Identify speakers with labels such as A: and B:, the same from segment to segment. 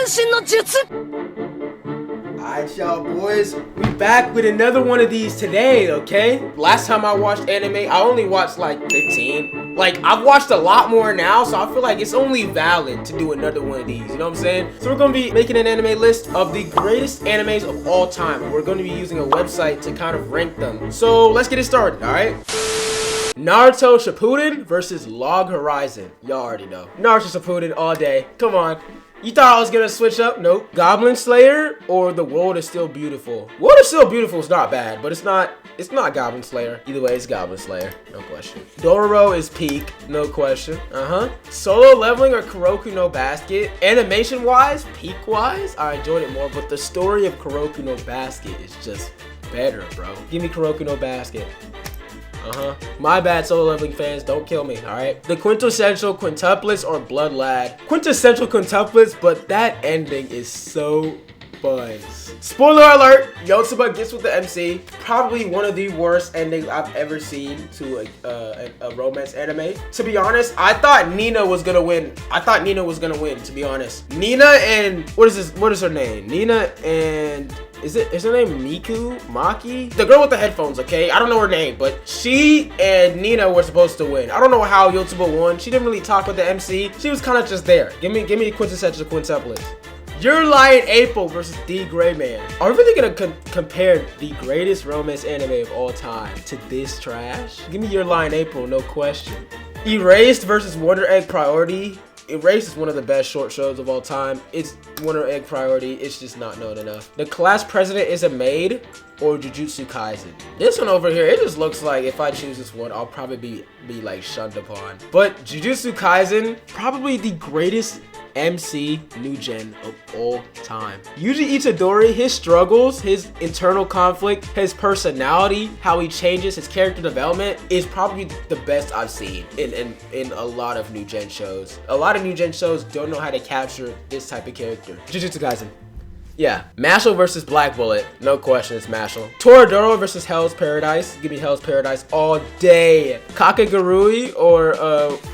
A: 身の術
B: Alright, y'all boys, we back with another one of these today, okay? Last time I watched anime, I only watched like 15. Like, I've watched a lot more now, so I feel like it's only valid to do another one of these, you know what I'm saying? So we're gonna be making an anime list of the greatest animes of all time. We're gonna be using a website to kind of rank them. So let's get it started, alright? Naruto Shippuden versus Log Horizon. Y'all already know. Naruto Shippuden all day. Come on. You thought I was gonna switch up? Nope. Goblin Slayer or The World is Still Beautiful. World is Still Beautiful is not bad, but it's not Goblin Slayer. Either way, it's Goblin Slayer. No question. Dororo is peak. No question. Solo Leveling or Kuroko no Basket. Animation wise, peak wise, I enjoyed it more, but the story of Kuroko no Basket is just better, bro. Give me Kuroko no Basket. My bad, Solo Leveling fans. Don't kill me, alright? The quintessential quintuplets or Blood Lad. Quintessential quintuplets, but that ending is so fun. Spoiler alert, Yotsuba gets with the MC. Probably one of the worst endings I've ever seen to a romance anime. To be honest, I thought Nina was gonna win. To be honest. Nina and, what is her name? Nina and... Is her name Miku? Maki? The girl with the headphones, okay? I don't know her name, but she and Nina were supposed to win. I don't know how Yotsuba won. She didn't really talk with the MC. She was kind of just there. Give me quintessential quintuplets. Your Lie in April versus D. Gray Man. Are we really gonna compare the greatest romance anime of all time to this trash? Give me Your Lie in April, no question. Erased versus Wonder Egg Priority. Erased is one of the best short shows of all time. It's Wonder Egg Priority. It's just not known enough. The Class President is a Maid or Jujutsu Kaisen. This one over here, it just looks like if I choose this one, I'll probably be like shunned upon. But Jujutsu Kaisen, probably the greatest MC new gen of all time. Yuji Itadori, his struggles, his internal conflict, his personality, how he changes, his character development is probably the best I've seen in a lot of new gen shows. A lot of new gen shows don't know how to capture this type of character. Jujutsu Kaisen. Yeah, Mashle versus Black Bullet. No question, it's Mashle. Toradora versus Hell's Paradise. Give me Hell's Paradise all day. Kakegurui or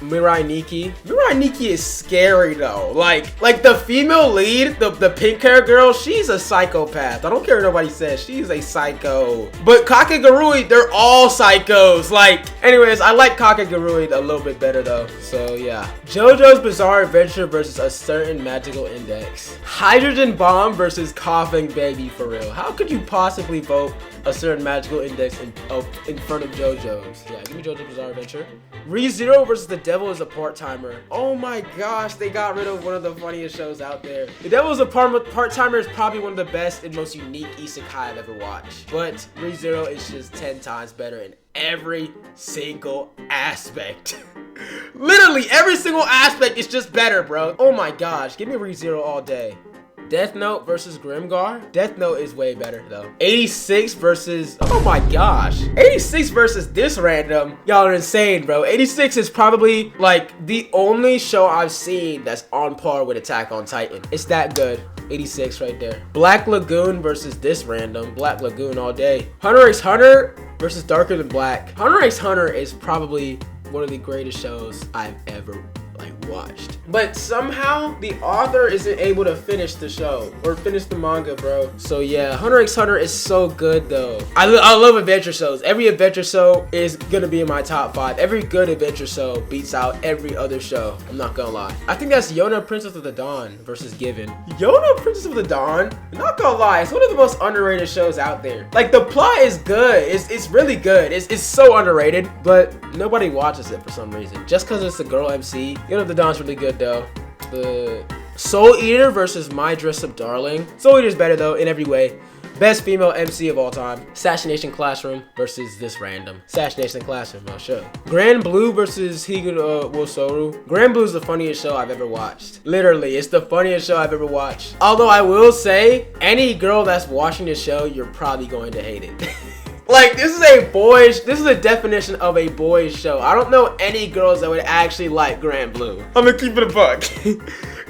B: Mirai Nikki. Mirai Nikki is scary though. Like the female lead, the pink hair girl, she's a psychopath. I don't care what nobody says. She's a psycho. But Kakegurui, they're all psychos. Like, anyways, I like Kakegurui a little bit better though. So yeah. JoJo's Bizarre Adventure versus A Certain Magical Index. Hydrogen Bomb versus Coughing Baby for real. How could you possibly vote A Certain Magical Index in front of JoJo's? Yeah, give me JoJo's Bizarre Adventure. ReZero versus The Devil is a Part-Timer. Oh my gosh, they got rid of one of the funniest shows out there. The Devil is a Part-Timer is probably one of the best and most unique isekai I've ever watched. But ReZero is just 10 times better in every single aspect. Literally every single aspect is just better, bro. Oh my gosh, give me ReZero all day. Death Note versus Grimgar. Death Note is way better though. 86 versus, oh my gosh. 86 versus this random. Y'all are insane, bro. 86 is probably like the only show I've seen that's on par with Attack on Titan. It's that good. 86 right there. Black Lagoon versus this random. Black Lagoon all day. Hunter x Hunter versus Darker Than Black. Hunter x Hunter is probably one of the greatest shows I've ever watched, but somehow the author isn't able to finish the show or finish the manga, bro. So yeah, Hunter x Hunter is so good though. I love adventure shows. Every adventure show is gonna be in my top 5. Every good adventure show beats out every other show. I'm not gonna lie. I think that's Yona Princess of the Dawn versus Given. Yona Princess of the Dawn, not gonna lie, it's one of the most underrated shows out there. Like, the plot is good. It's really good. It's so underrated, but nobody watches it for some reason. Just because it's a girl MC. Yona of the Dawn's really good though. The Soul Eater versus My Dress Up Darling. Soul Eater's better though in every way. Best female MC of all time. Assassination Classroom versus this random. Assassination Classroom, I'll show. Grand Blue versus Higuro Wosoru. Grand Blue is the funniest show I've ever watched. Literally, it's the funniest show I've ever watched. Although I will say, any girl that's watching this show, you're probably going to hate it. Like, this is a definition of a boys show. I don't know any girls that would actually like Grand Blue. I'm gonna keep it a buck.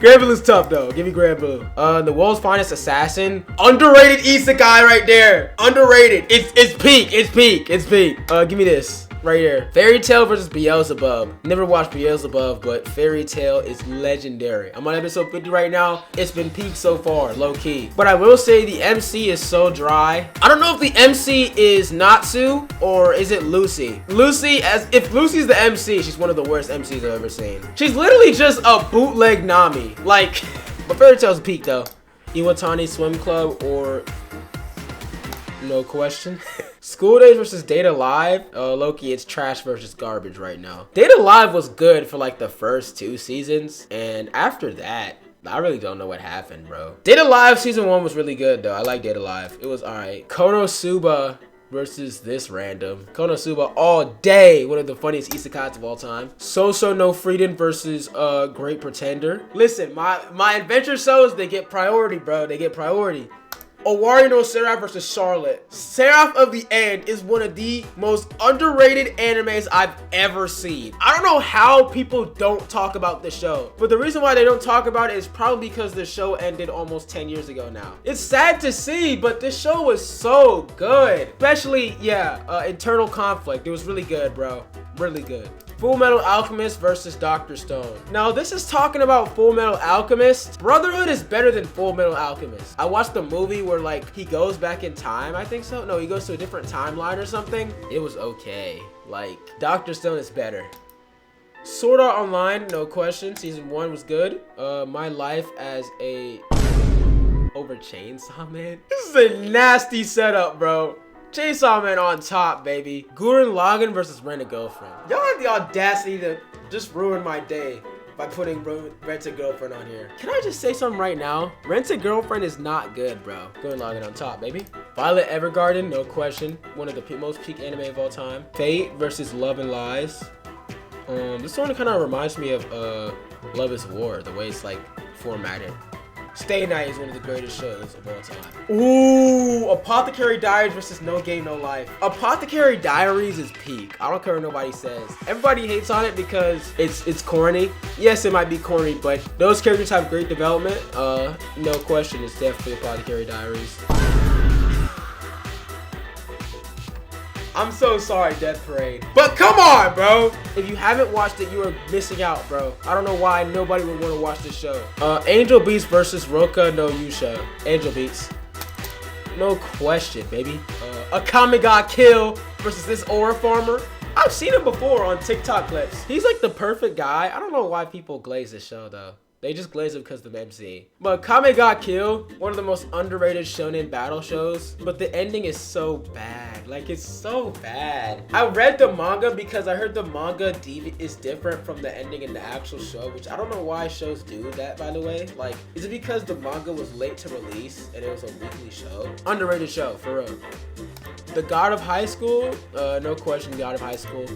B: Grand Blue is tough though. Give me Grand Blue. The World's Finest Assassin. Underrated isekai right there. Underrated. It's peak. It's peak. It's peak. Give me this. right here. Fairy Tail versus Beelzebub. Never watched Beelzebub, but Fairy Tail is legendary. I'm on episode 50 right now. It's been peak so far, low key. But I will say the MC is so dry. I don't know if the MC is Natsu or is it Lucy. If Lucy's the MC, she's one of the worst MCs I've ever seen. She's literally just a bootleg Nami. Like, but Fairy Tail's peak though. Iwatani Swim Club or no question. School Days versus Data Live. Loki, it's trash versus garbage right now. Data Live was good for like the first 2 seasons, and after that, I really don't know what happened, bro. Data Live season 1 was really good though. I like Data Live. It was alright. Konosuba versus this random. Konosuba all day. One of the funniest isekais of all time. Soso no Frieden versus Great Pretender. Listen, my adventure shows, they get priority, bro. They get priority. Owari no Seraph versus Charlotte. Seraph of the End is one of the most underrated animes I've ever seen. I don't know how people don't talk about the show, but the reason why they don't talk about it is probably because the show ended almost 10 years ago now. It's sad to see, but this show was so good. Especially, yeah, internal conflict. It was really good, bro. Really good. Full Metal Alchemist versus Dr. Stone. Now, this is talking about Full Metal Alchemist. Brotherhood is better than Full Metal Alchemist. I watched the movie where, like, he goes back in time, I think so. No, he goes to a different timeline or something. It was okay. Like, Dr. Stone is better. Sword Art Online, no question. Season 1 was good. My Life as a... over Chainsaw Man? This is a nasty setup, bro. Chainsaw Man on top, baby. Gurren Lagann versus Rent a Girlfriend. Y'all have the audacity to just ruin my day by putting Rent a Girlfriend on here. Can I just say something right now? Rent a Girlfriend is not good, bro. Gurren Lagann on top, baby. Violet Evergarden, no question. One of the most peak anime of all time. Fate versus Love and Lies. This one kind of reminds me of Love is War, the way it's like formatted. Stay Night is one of the greatest shows of all time. Ooh, Apothecary Diaries versus No Game No Life. Apothecary Diaries is peak. I don't care what nobody says. Everybody hates on it because it's corny. Yes, it might be corny, but those characters have great development. No question, it's definitely Apothecary Diaries. I'm so sorry, Death Parade. But come on, bro. If you haven't watched it, you are missing out, bro. I don't know why nobody would want to watch this show. Angel Beats versus Roka no Yusha. Angel Beats. No question, baby. Akame ga Kill versus this Aura Farmer. I've seen him before on TikTok clips. He's like the perfect guy. I don't know why people glaze this show, though. They just glaze it because of the MC. But Kame ga Kill, one of the most underrated shonen battle shows. But the ending is so bad. Like, it's so bad. I read the manga because I heard the manga is different from the ending in the actual show, which I don't know why shows do that, by the way. Like, is it because the manga was late to release and it was a weekly show? Underrated show, for real. The God of High School, no question, God of High School.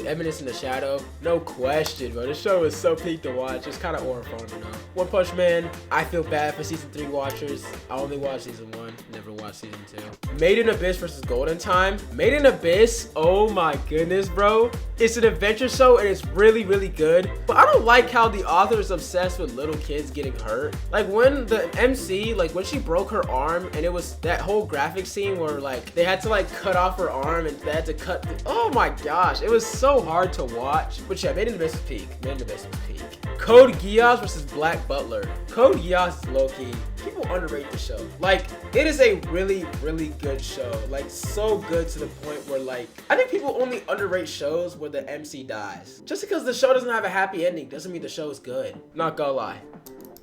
B: Eminence in the Shadow, no question, bro. This show is so peak to watch. It's kind of horrifying, you know. One Punch Man, I feel bad for season 3 watchers. I only watched season 1, never watched season 2. Made in Abyss versus Golden Time. Made in Abyss, oh my goodness, bro. It's an adventure show and it's really, really good. But I don't like how the author is obsessed with little kids getting hurt. Like when the MC, like when she broke her arm and it was that whole graphic scene where like they had to like cut off her arm and they had to cut oh my gosh, it was so hard to watch. But yeah, Made in Abyss was peak. Made in Abyss was peak. Code Geass versus Black Butler. Code Geass is low-key. People underrate the show. Like, it is a really, really good show. Like, so good to the point where, like, I think people only underrate shows where the MC dies. Just because the show doesn't have a happy ending doesn't mean the show is good. Not gonna lie.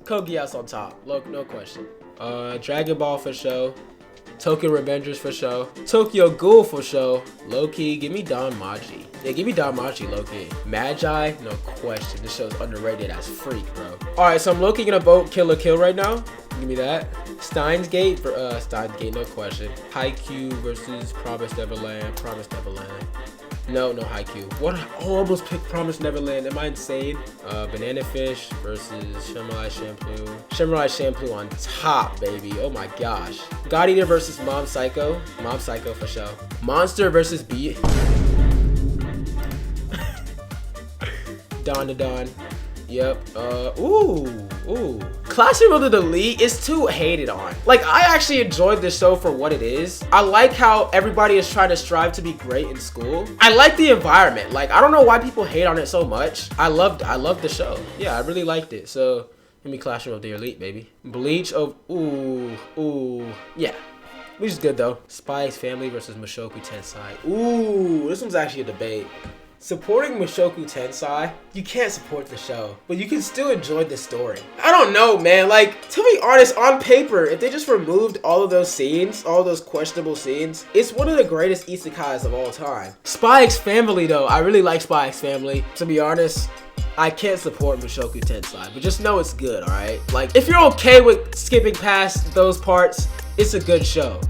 B: Code Geass on top. No question. Dragon Ball for show. Tokyo Revengers for show. Tokyo Ghoul for show. Low-key, give me Don Machi. Yeah, give me Don Machi, low-key. Magi, no question. This show's underrated as freak, bro. Alright, so I'm low-key gonna vote Kill la Kill right now. Give me that. Steins Gate for Steins Gate, no question. Haikyuu versus Promised Neverland. Promised Neverland. No Haikyuu. What? Oh, I almost picked Promised Neverland. Am I insane? Banana Fish versus Samurai Champloo. Samurai Champloo on top, baby. Oh my gosh. God Eater versus Mob Psycho. Mob Psycho for sure. Monster versus Dawn to Dawn. Yep. Ooh. Classroom of the Elite is too hated on. Like, I actually enjoyed this show for what it is. I like how everybody is trying to strive to be great in school. I like the environment. Like, I don't know why people hate on it so much. I loved the show. Yeah, I really liked it. So, give me Classroom of the Elite, baby. Bleach of, yeah. Which is good though. Spy X Family versus Mushoku Tensei. Ooh, this one's actually a debate. Supporting Mushoku Tensei, you can't support the show, but you can still enjoy the story. I don't know, man. Like, to be honest, on paper, if they just removed all of those scenes, all of those questionable scenes, it's one of the greatest isekais of all time. Spy X Family, though, I really like Spy X Family. To be honest, I can't support Mushoku Tensei, but just know it's good, alright? Like, if you're okay with skipping past those parts, it's a good show.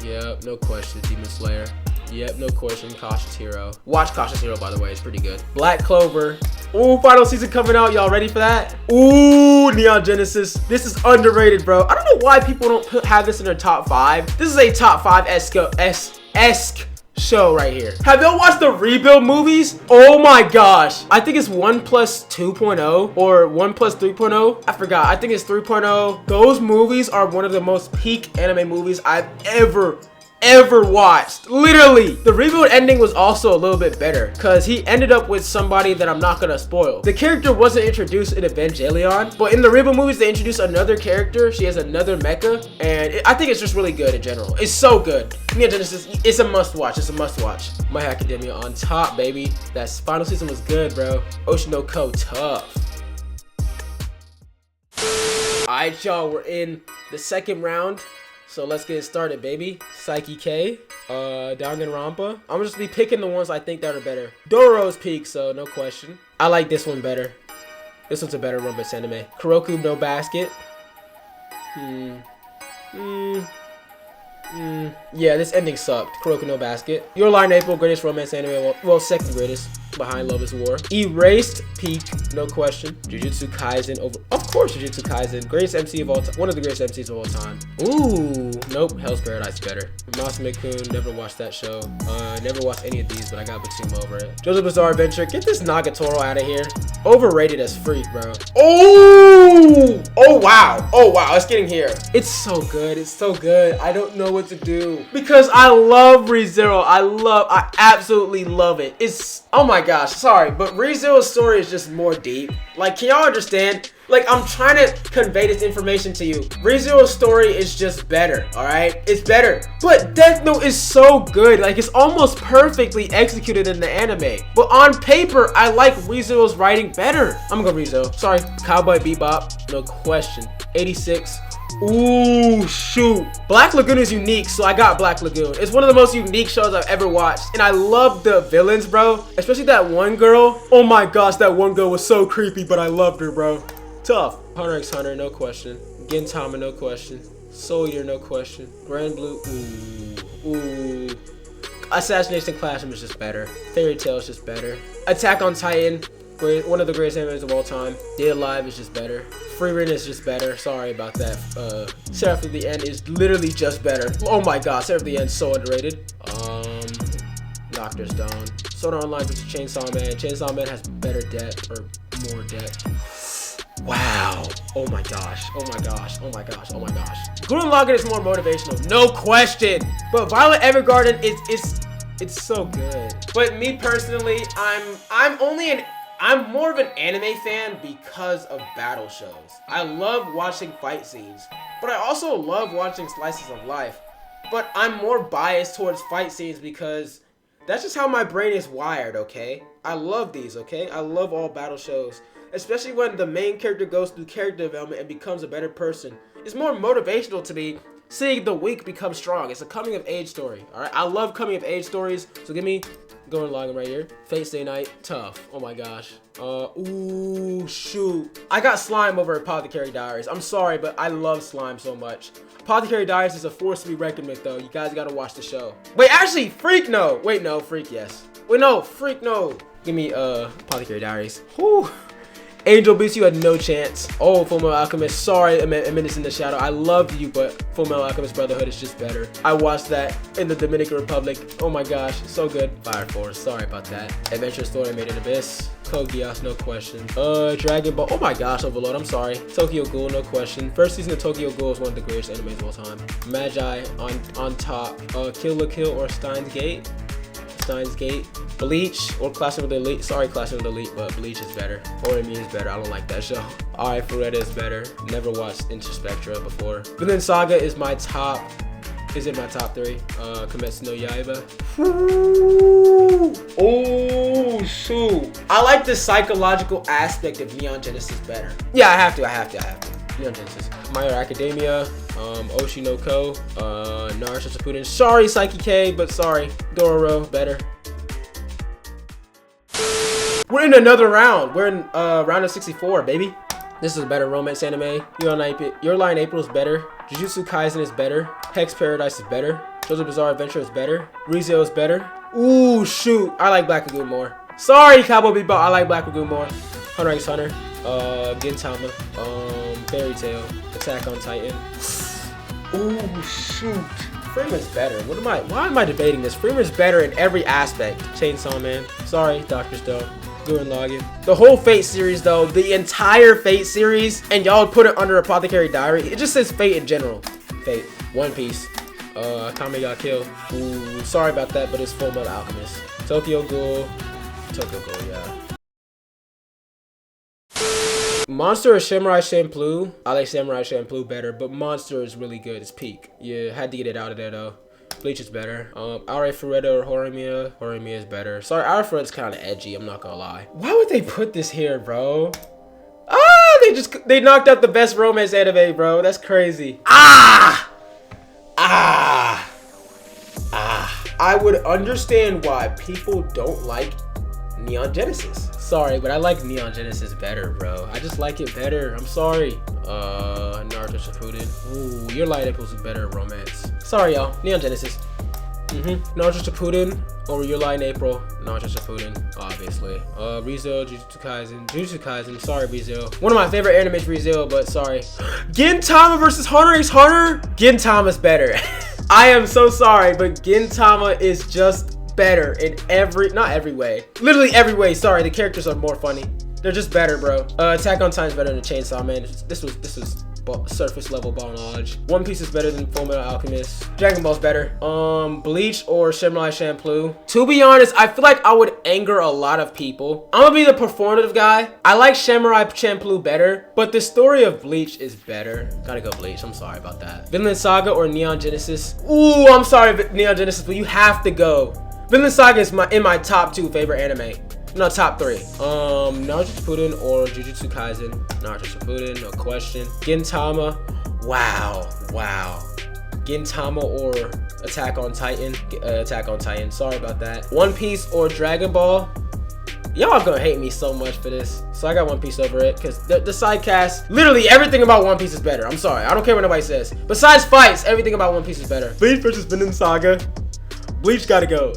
B: Yeah, no question. Demon Slayer. Yep, no question. Cautious Hero. Watch Cautious Hero, by the way. It's pretty good. Black Clover. Ooh, final season coming out. Y'all ready for that? Ooh, Neon Genesis. This is underrated, bro. I don't know why people don't have this in their top 5. This is a top 5 esque show right here. Have y'all watched the Rebuild movies? Oh my gosh. I think it's 1 plus 2.0 or 1 plus 3.0. I forgot. I think it's 3.0. Those movies are one of the most peak anime movies I've ever watched. Literally. The Rebuild ending was also a little bit better because he ended up with somebody that I'm not gonna spoil. The character wasn't introduced in Evangelion, but in the Rebuild movies they introduced another character. She has another mecha, and I think it's just really good in general. It's so good. Neon Genesis, it's a must watch. It's a must watch. My Hero Academia on top, baby. That final season was good, bro. Oshinoko tough. Alright, y'all, we're in the second round. So let's get it started, baby. Psyche K, Danganronpa. I'm gonna just be picking the ones I think that are better. Dororo's peak, so no question. I like this one better. This one's a better romance anime. Kuroko no Basket. Yeah, this ending sucked. Kuroko no Basket. Your Lie in April, greatest romance anime. Well, second greatest behind Love is War. Erased, peak, no question. Jujutsu Kaisen over. Of course, Jujutsu Kaisen. Greatest MC of all time. One of the greatest MCs of all time. Ooh, nope. Hell's Paradise better. Masamune-kun, never watched that show. Never watched any of these, but I got Batsuma over it. JoJo's Bizarre Adventure. Get this Nagatoro out of here. Overrated as freak, bro. Oh wow. Oh wow. It's getting here. It's so good. It's so good. I don't know what to do because I love ReZero. I absolutely love it. It's, oh my gosh, sorry, but ReZero's story is just more deep. Like, can y'all understand? Like, I'm trying to convey this information to you. ReZero's story is just better, alright? It's better. But Death Note is so good. Like, it's almost perfectly executed in the anime. But on paper, I like ReZero's writing better. I'm gonna go ReZero. Sorry. Cowboy Bebop, no question. 86. Ooh, shoot. Black Lagoon is unique, so I got Black Lagoon. It's one of the most unique shows I've ever watched. And I love the villains, bro. Especially that one girl. Oh my gosh, that one girl was so creepy, but I loved her, bro. Tough. Hunter x Hunter, no question. Gintama, no question. Soul Eater, no question. Grand Blue, ooh. Assassination Classroom is just better. Fairy Tail is just better. Attack on Titan, one of the greatest animes of all time. Dead Alive is just better. Frieren is just better. Sorry about that. Seraph of the End is literally just better. Oh my god, Seraph of the End is so underrated. Doctor Stone. Sword Art Online versus Chainsaw Man. Chainsaw Man has better depth or more depth. Wow. Oh my gosh. Oh my gosh. Oh my gosh. Oh my gosh. Gurren Lagann is more motivational. No question. But Violet Evergarden it's so good. But me personally, I'm more of an anime fan because of battle shows. I love watching fight scenes, but I also love watching slices of life. But I'm more biased towards fight scenes because that's just how my brain is wired, okay? I love these, okay? I love all battle shows. Especially when the main character goes through character development and becomes a better person. It's more motivational to me seeing the weak become strong. It's a coming of age story, alright? I love coming of age stories, so give me Gurren Lagann right here. Fate Stay Night, tough. Oh my gosh. Ooh, shoot. I got Slime over Apothecary Diaries. I'm sorry, but I love Slime so much. Apothecary Diaries is a force to be reckoned with, though. You guys gotta watch the show. Wait, actually, Freak, no. Wait, no, Freak, yes. Wait, no, Freak, no. Give me, Apothecary Diaries. Whew. Angel Beast, you had no chance. Oh, Fullmetal Alchemist. Sorry, A Menace in the Shadow. I love you, but Fullmetal Alchemist Brotherhood is just better. I watched that in the Dominican Republic. Oh my gosh, so good. Fire Force. Sorry about that. Adventure Story Made in Abyss. Code Geass, no question. Dragon Ball. Oh my gosh, Overlord. I'm sorry. Tokyo Ghoul, no question. First season of Tokyo Ghoul is one of the greatest animes of all time. Magi on top. Kill la Kill or Steins Gate. Steins Gate. Bleach or Classroom of the Elite. Sorry, Classroom of the Elite, but Bleach is better. Oremi is better. I don't like that show. Alright, Fureta is better. Never watched Interspectra before. Vinland Saga is my top. Is in my top 3. Kimetsu no Yaiba. Oh shoot! I like the psychological aspect of Neon Genesis better. Yeah, I have to. Neon Genesis. My Hero Academia. Oshinoko. Naruto Shippuden. Sorry, Psyche K, but sorry. Dororo better. We're in another round. We're in round of 64, baby. This is a better romance anime. Your Lie in April is better. Jujutsu Kaisen is better. Hex Paradise is better. JoJo's Bizarre Adventure is better. Re:Zero is better. Ooh, shoot. I like Black Lagoon more. Sorry, Cowboy Bebop. I like Black Lagoon more. Hunter x Hunter. Gintama. Fairy Tail. Attack on Titan. Ooh, shoot. Freeman's better. Why am I debating this? Freeman's better in every aspect. Chainsaw Man. Sorry, Dr. Stone. Gurren Lagann. The whole Fate series though, the entire Fate series, and y'all put it under Apothecary Diary. It just says Fate in general. Fate. One Piece. Kame got killed. Ooh, sorry about that, but it's Fullmetal Alchemist. Tokyo Ghoul. Yeah. Monster or Samurai Champloo? I like Samurai Champloo better, but Monster is really good. It's peak. Yeah, had to get it out of there though. Bleach is better. Aure Fureta or Horimiya? Horimiya is better. Sorry, Aure Fureta's kind of edgy, I'm not gonna lie. Why would they put this here, bro? They knocked out the best romance anime, bro. That's crazy. I would understand why people don't like Neon Genesis. Sorry, but I like Neon Genesis better, bro. I just like it better. I'm sorry. Naruto Shippuden. Ooh, Your Lie in April is better romance. Sorry, y'all. Neon Genesis. Naruto Shippuden or Your Lie in April. Naruto Shippuden, obviously. Re:Zero, Jujutsu Kaisen. Sorry, Re:Zero. One of my favorite animes, Re:Zero, but sorry. Gintama versus Hunter x Hunter. Gintama's better. I am so sorry, but Gintama is just better in not every way. Literally every way. Sorry, the characters are more funny. They're just better, bro. Attack on Titan's better than Chainsaw Man. This was surface level ball knowledge. One Piece is better than Fullmetal Alchemist. Dragon Ball's better. Bleach or Samurai Champloo. To be honest, I feel like I would anger a lot of people. I'm gonna be the performative guy. I like Samurai Champloo better, but the story of Bleach is better. Gotta go Bleach. I'm sorry about that. Vinland Saga or Neon Genesis. Ooh, I'm sorry, Neon Genesis, but you have to go. Vinland Saga is in my top 2 favorite anime. No, top 3. Naruto Shippuden or Jujutsu Kaisen. Naruto Shippuden, no question. Gintama. Wow. Gintama or Attack on Titan. Attack on Titan. Sorry about that. One Piece or Dragon Ball. Y'all gonna hate me so much for this. So I got One Piece over it because the side cast, literally everything about One Piece is better. I'm sorry. I don't care what nobody says. Besides fights, everything about One Piece is better. Bleach versus Vinland Saga. Bleach gotta go.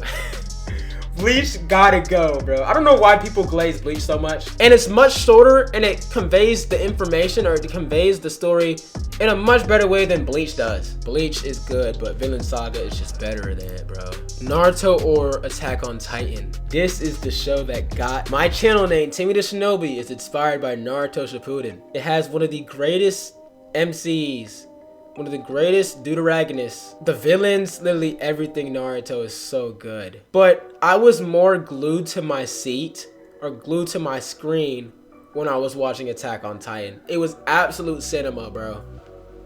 B: Bleach gotta go, bro. I don't know why people glaze Bleach so much. And it's much shorter and it conveys the information, or it conveys the story in a much better way than Bleach does. Bleach is good, but Vinland Saga is just better than it, bro. Naruto or Attack on Titan. This is the show that got my channel name. Timmy the Shinobi is inspired by Naruto Shippuden. It has one of the greatest MCs. One of the greatest deuteragonists. The villains, literally everything Naruto is so good. But I was more glued to my seat or glued to my screen when I was watching Attack on Titan. It was absolute cinema, bro.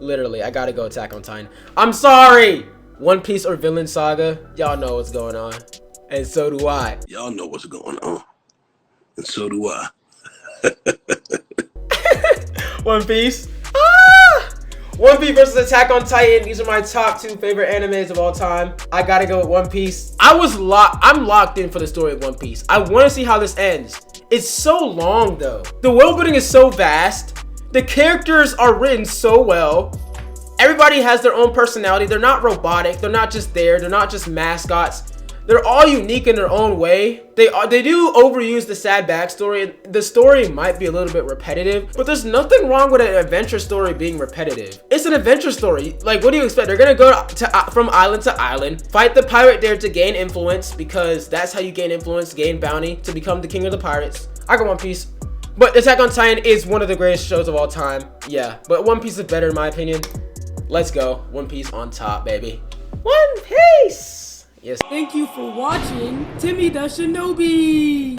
B: Literally, I gotta go Attack on Titan. I'm sorry! One Piece or Vinland Saga, y'all know what's going on. And so do I.
A: Y'all know what's going on. And so do I.
B: One Piece. One Piece versus Attack on Titan. These are my top 2 favorite animes of all time. I gotta go with One Piece. I'm locked in for the story of One Piece. I want to see how this ends. It's so long though. The world building is so vast. The characters are written so well. Everybody has their own personality. They're not robotic. They're not just there. They're not just mascots. they're all unique in their own way. They do overuse the sad backstory. The story might be a little bit repetitive, but there's nothing wrong with an adventure story being repetitive. It's an adventure story. Like, what do you expect? They're gonna go from island to island, fight the pirate there to gain influence, because that's how you gain influence, gain bounty, to become the king of the pirates. I got One Piece. But Attack on Titan is one of the greatest shows of all time. Yeah, but One Piece is better in my opinion. Let's go. One Piece on top, baby. One Piece! Yes.
C: Thank you for watching Timmy the Shinobi.